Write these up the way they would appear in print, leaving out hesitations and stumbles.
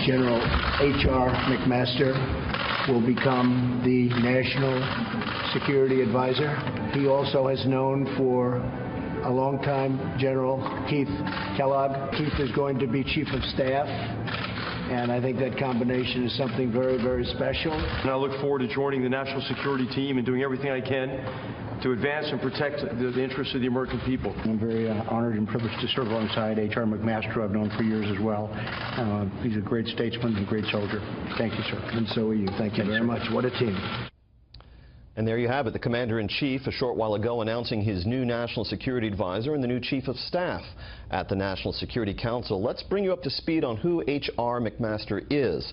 General H.R. McMaster will become the National Security Advisor. He also has known for a long time General Keith Kellogg. Keith is going to be Chief of Staff, and I think that combination is something very, very special. And I look forward to joining the national security team and doing everything I can to advance and protect the interests of the American people. I'm very honored and privileged to serve alongside H.R. McMaster, who I've known for years as well. He's a great statesman and a great soldier. Thank you, sir. And so are you. Thank you very much. What a team. And there you have it, the Commander-in-Chief a short while ago announcing his new National Security Advisor and the new Chief of Staff at the National Security Council. Let's bring you up to speed on who H.R. McMaster is.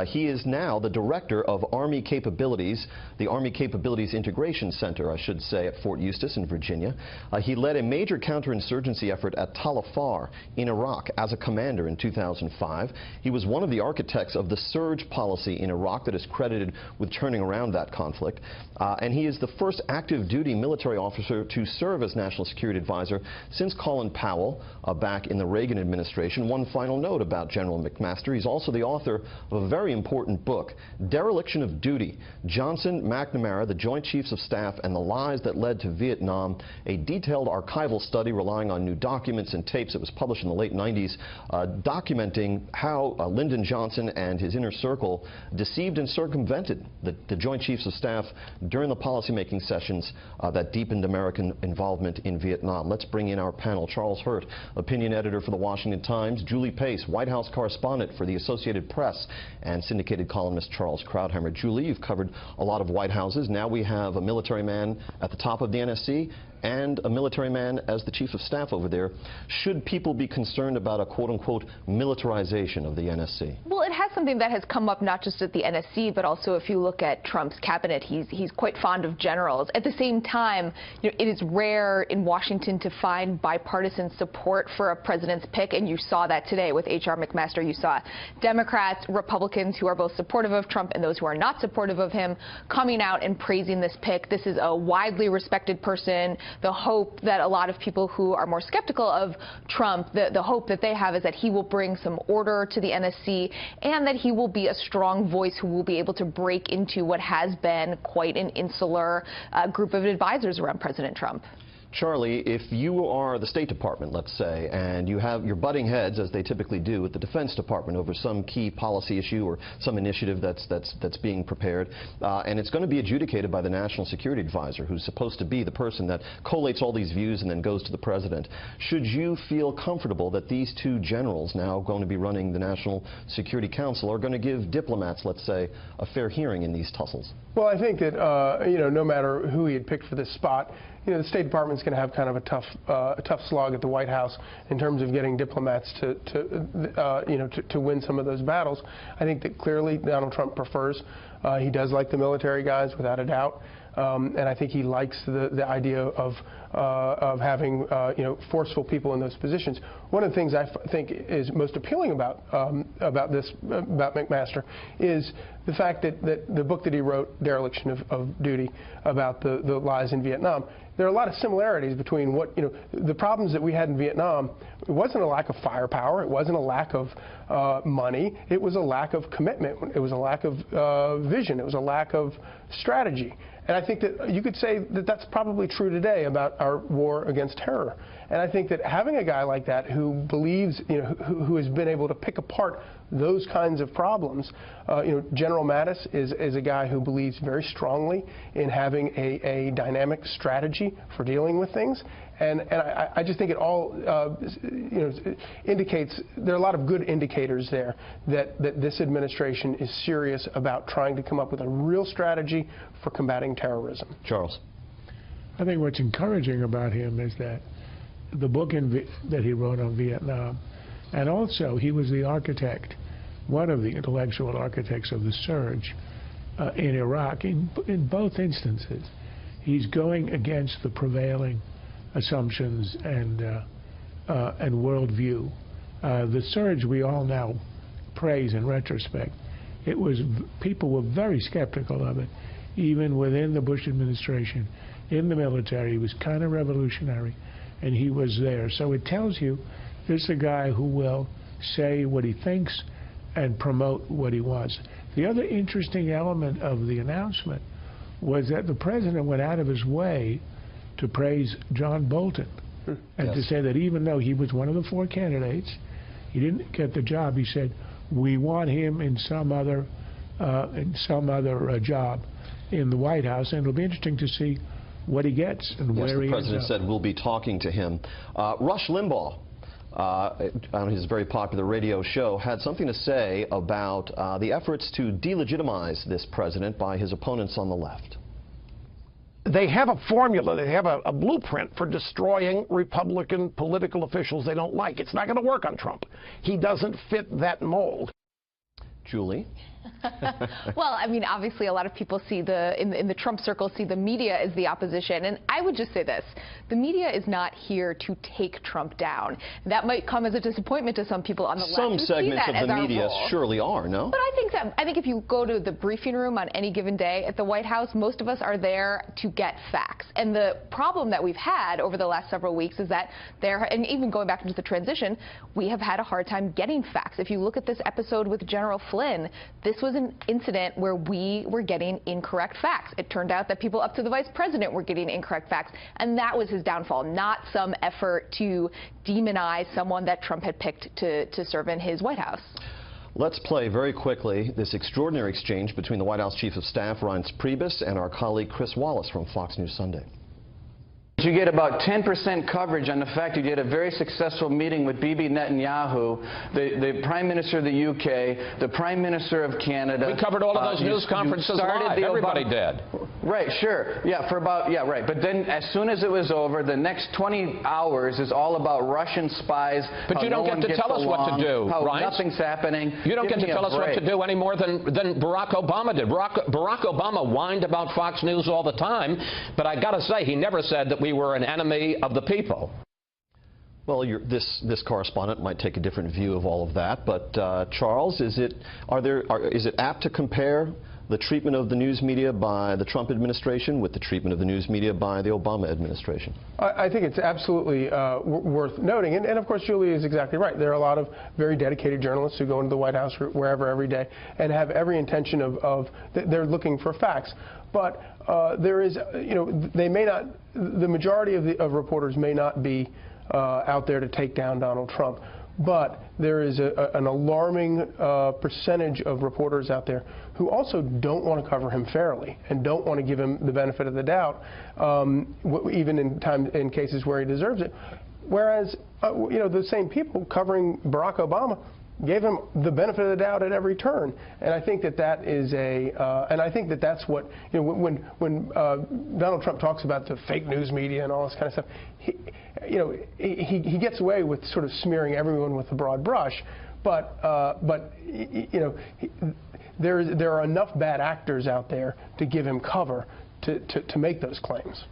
He is now the Director of Army Capabilities, the Army Capabilities Integration Center, I should say, at Fort Eustis in Virginia. He led a major counterinsurgency effort at Tal Afar in Iraq as a commander in 2005. He was one of the architects of the surge policy in Iraq that is credited with turning around that conflict. And he is the first active duty military officer to serve as National Security Advisor since Colin Powell back in the Reagan administration. One final note about General McMaster: he's also the author of a very important book, Dereliction of Duty, Johnson, McNamara, the Joint Chiefs of Staff, and the Lies That Led to Vietnam, a detailed archival study relying on new documents and tapes that was published in the late 90s, documenting how Lyndon Johnson and his inner circle deceived and circumvented the Joint Chiefs of Staff during the policymaking sessions that deepened American involvement in Vietnam. Let's bring in our panel. Charles Hurt, opinion editor for the Washington Times; Julie Pace, White House correspondent for the Associated Press; and syndicated columnist Charles Krauthammer. Julie, you've covered a lot of White Houses. Now we have a military man at the top of the NSC and a military man as the Chief of Staff over there. Should people be concerned about a quote-unquote militarization of the NSC? Well, it has something that has come up not just at the NSC, but also if you look at Trump's cabinet, he's quite fond of generals. At the same time, it is rare in Washington to find bipartisan support for a president's pick, and you saw that today with H.R. McMaster. You saw Democrats, Republicans who are both supportive of Trump and those who are not supportive of him coming out and praising this pick. This is a widely respected person. The hope that a lot of people who are more skeptical of Trump, the hope that they have is that he will bring some order to the NSC and that he will be a strong voice who will be able to break into what has been quite an insular group of advisors around President Trump. Charlie, if you are the State Department, let's say, and you have your butting heads, as they typically do, with the Defense Department over some key policy issue or some initiative that's being prepared, and it's going to be adjudicated by the National Security Advisor, who's supposed to be the person that collates all these views and then goes to the President, should you feel comfortable that these two generals now going to be running the National Security Council are going to give diplomats, let's say, a fair hearing in these tussles? Well, I think that, no matter who he had picked for this spot, the State Department's going to have kind of a tough slog at the White House in terms of getting diplomats to win some of those battles. I think that clearly Donald Trump prefers. He does like the military guys, without a doubt. And I think he likes the idea of having forceful people in those positions. One of the things I think is most appealing about McMaster is the fact that the book that he wrote, Dereliction of Duty, about the lies in Vietnam. There are a lot of similarities between what the problems that we had in Vietnam. It wasn't a lack of firepower. It wasn't a lack of money. It was a lack of commitment. It was a lack of vision. It was a lack of strategy. And I think that you could say that that's probably true today about our war against terror. And I think that having a guy like that who believes, who has been able to pick apart those kinds of problems, General Mattis is a guy who believes very strongly in having a dynamic strategy for dealing with things. And I just think it all indicates there are a lot of good indicators there that this administration is serious about trying to come up with a real strategy for combating terrorism. Charles. I think what's encouraging about him is that the book that he wrote on Vietnam, and also he was the architect, one of the intellectual architects of the surge in Iraq. In both instances, he's going against the prevailing assumptions and worldview. The surge we all now praise in retrospect. People were very skeptical of it, even within the Bush administration. In the military, he was kind of revolutionary, and he was there. So it tells you this is a guy who will say what he thinks and promote what he wants. The other interesting element of the announcement was that the president went out of his way to praise John Bolton and to say that even though he was one of the 4 candidates, he didn't get the job. He said, we want him in some other job in the White House, and it'll be interesting to see what he gets and where he ends up. The president said we'll be talking to him. Rush Limbaugh, on his very popular radio show, had something to say about the efforts to delegitimize this president by his opponents on the left. They have a formula, they have a blueprint for destroying Republican political officials they don't like. It's not going to work on Trump. He doesn't fit that mold. Julie? Well, I mean, obviously a lot of people see in the Trump circle see the media as the opposition, and I would just say this: the media is not here to take Trump down. That might come as a disappointment to some people on the left. Some segments of the media surely are, no? But I think if you go to the briefing room on any given day at the White House, most of us are there to get facts. And the problem that we've had over the last several weeks is that and even going back into the transition, we have had a hard time getting facts. If you look at this episode with General Flynn, this was an incident where we were getting incorrect facts. It turned out that people up to the vice president were getting incorrect facts, and that was his downfall, not some effort to demonize someone that Trump had picked to serve in his White House. Let's play very quickly this extraordinary exchange between the White House Chief of Staff, Reince Priebus, and our colleague Chris Wallace from Fox News Sunday. You get about 10% coverage on the fact you did a very successful meeting with Bibi Netanyahu, the Prime Minister of the UK, the Prime Minister of Canada. We covered all of those news conferences live. Everybody did. Right, sure. Yeah, right. But then as soon as it was over, the next 20 hours is all about Russian spies. But you don't get to tell us what to do, right? Nothing's happening. You don't get to tell us what to do any more than Barack Obama did. Barack Obama whined about Fox News all the time, but I got to say, he never said that we were an enemy of the people. Well, this correspondent might take a different view of all of that, but Charles, is it apt to compare the treatment of the news media by the Trump administration with the treatment of the news media by the Obama administration? I think it's absolutely worth noting, and of course Julie is exactly right. There are a lot of very dedicated journalists who go into the White House or wherever every day and have every intention of they're looking for facts. But there is, they may not, the majority of reporters may not be out there to take down Donald Trump. But there is an alarming percentage of reporters out there who also don't want to cover him fairly and don't want to give him the benefit of the doubt, even in cases where he deserves it. Whereas, the same people covering Barack Obama gave him the benefit of the doubt at every turn, and I think that is and I think that's what when Donald Trump talks about the fake news media and all this kind of stuff, he gets away with sort of smearing everyone with a broad brush, but there are enough bad actors out there to give him cover to make those claims.